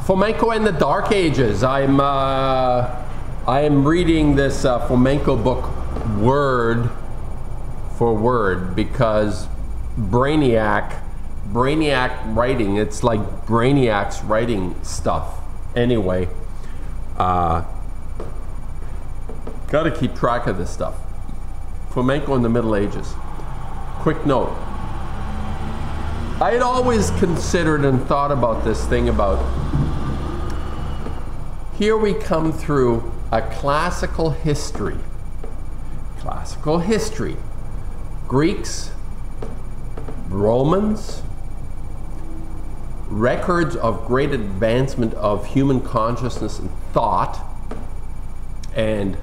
Fomenko and the Dark Ages. I am reading this Fomenko book word for word because Brainiac writing, it's like Brainiac's writing stuff. Anyway, got to keep track of this stuff. Fomenko in the Middle Ages. Quick note. I had always considered and thought about this thing about here we come through a classical history. Classical history. Greeks, Romans, records of great advancement of human consciousness and thought, and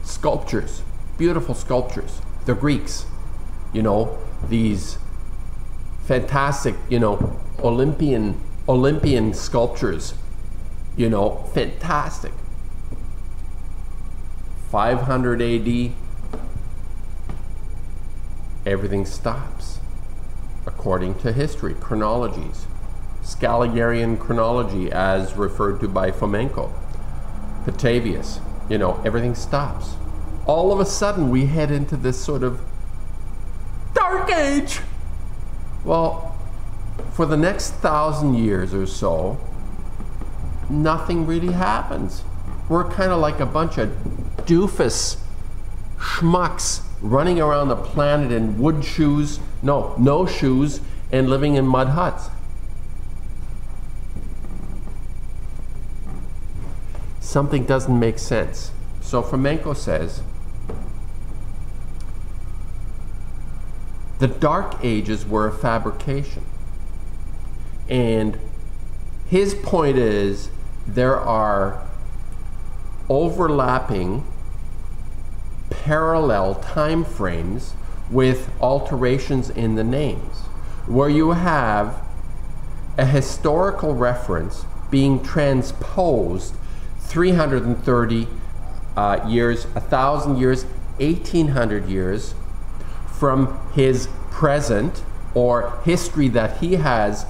sculptures, beautiful sculptures. The Greeks, you know, these fantastic, you know, Olympian sculptures, you know, fantastic. 500 AD, everything stops, according to history, chronologies. Scalagarian chronology, as referred to by Fomenko. Petavius, you know, everything stops. All of a sudden, we head into this sort of dark age. Well, for the next 1,000 years or so, nothing really happens. We're kind of like a bunch of doofus schmucks running around the planet in wood shoes, no shoes, and living in mud huts. Something doesn't make sense. So Fomenko says, the Dark Ages were a fabrication. And his point is there are overlapping parallel time frames with alterations in the names, where you have a historical reference being transposed 330 years, 1,000 years, 1,800 years from his present or history that he has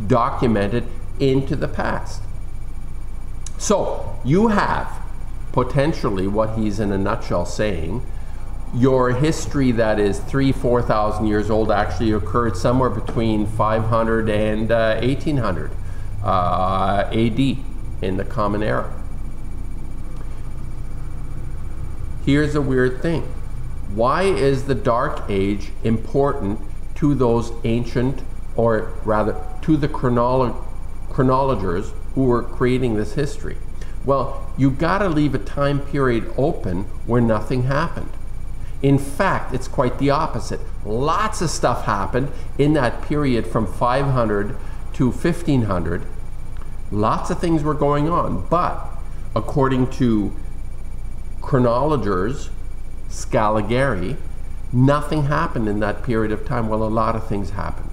documented into the past. So you have potentially what he's in a nutshell saying, your history that is 3,000–4,000 years old actually occurred somewhere between 500 and 1800 AD in the Common Era. Here's a weird thing. Why is the Dark Age important to those ancient, or rather to the chronologers who were creating this history? Well, you gotta leave a time period open where nothing happened. In fact, it's quite the opposite. Lots of stuff happened in that period from 500 to 1500. Lots of things were going on, but according to chronologers, Scalagari, nothing happened in that period of time. Well, a lot of things happened.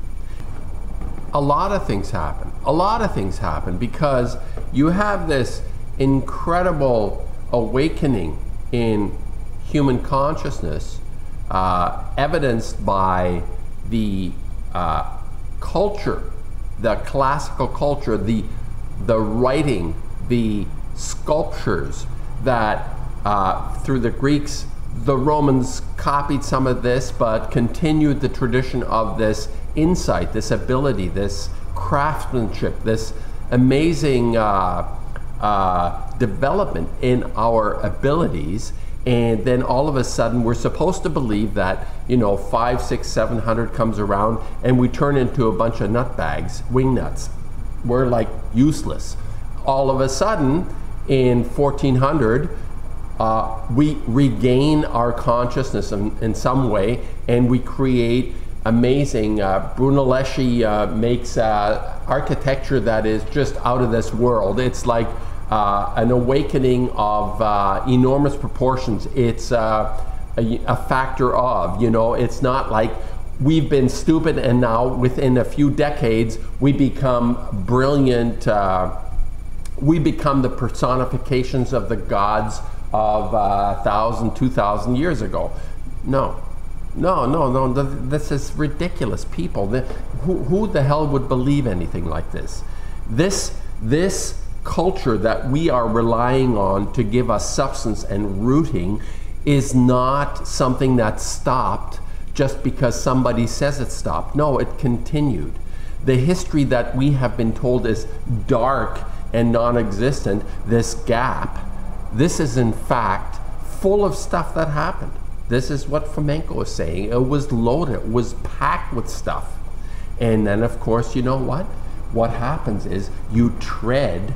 A lot of things happen. A lot of things happen because you have this incredible awakening in human consciousness, evidenced by the culture, the classical culture, the writing, the sculptures that through the Greeks, the Romans copied some of this, but continued the tradition of this insight, this ability, this craftsmanship, this amazing development in our abilities. And then all of a sudden we're supposed to believe that, you know, 500, 600, 700 comes around and we turn into a bunch of nutbags, wingnuts. We're like useless. All of a sudden in 1400, we regain our consciousness in some way, and we create amazing, Brunelleschi makes architecture that is just out of this world. It's like an awakening of enormous proportions. It's a factor of, you know, it's not like we've been stupid and now within a few decades we become brilliant, we become the personifications of the gods of 1,000, 2,000 years ago. No, No. This is ridiculous. People, who the hell would believe anything like this? This culture that we are relying on to give us substance and rooting is not something that stopped just because somebody says it stopped. No, it continued. The history that we have been told is dark and non-existent, this gap, this is in fact full of stuff that happened. This is what Fomenko is saying. It was loaded, it was packed with stuff. And then of course, you know what? What happens is you tread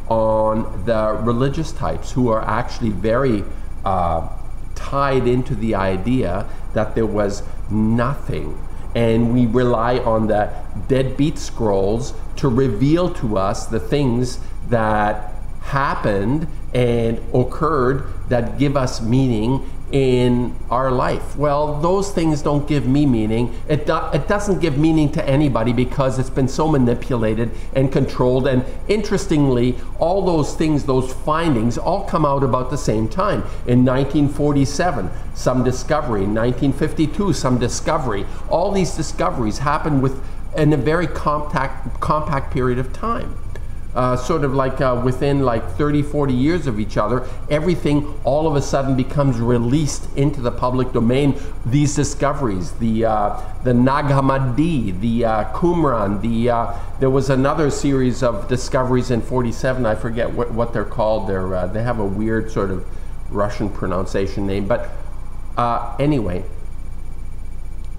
on the religious types who are actually very tied into the idea that there was nothing. And we rely on the deadbeat scrolls to reveal to us the things that happened and occurred that give us meaning in our life. Well, those things don't give me meaning. It doesn't give meaning to anybody because it's been so manipulated and controlled. And interestingly, all those things, those findings, all come out about the same time. In 1947, some discovery. In 1952, some discovery. All these discoveries happened in a very compact period of time. Sort of like within like 30, 40 years of each other, everything all of a sudden becomes released into the public domain. These discoveries, the Nag Hammadi, the Qumran, there was another series of discoveries in 47, I forget what they're called. They have a weird sort of Russian pronunciation name, but anyway,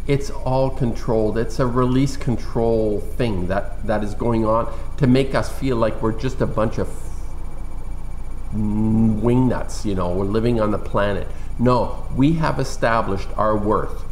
it's all controlled. It's a release control thing that is going on to make us feel like we're just a bunch of wingnuts, you know, we're living on the planet. No, we have established our worth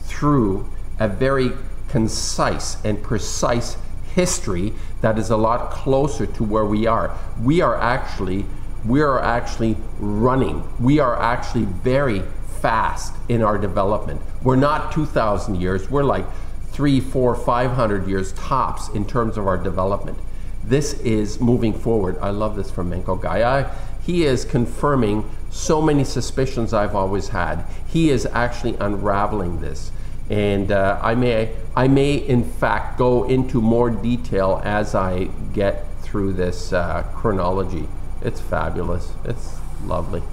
through a very concise and precise history that is a lot closer to where we are. We are actually running. We are actually very fast in our development. We're not 2,000 years, we're like 300, 400, 500 years tops in terms of our development. This is moving forward. I love this Fomenko guy. He is confirming so many suspicions I've always had. He is actually unraveling this. And I may in fact go into more detail as I get through this chronology. It's fabulous. It's lovely.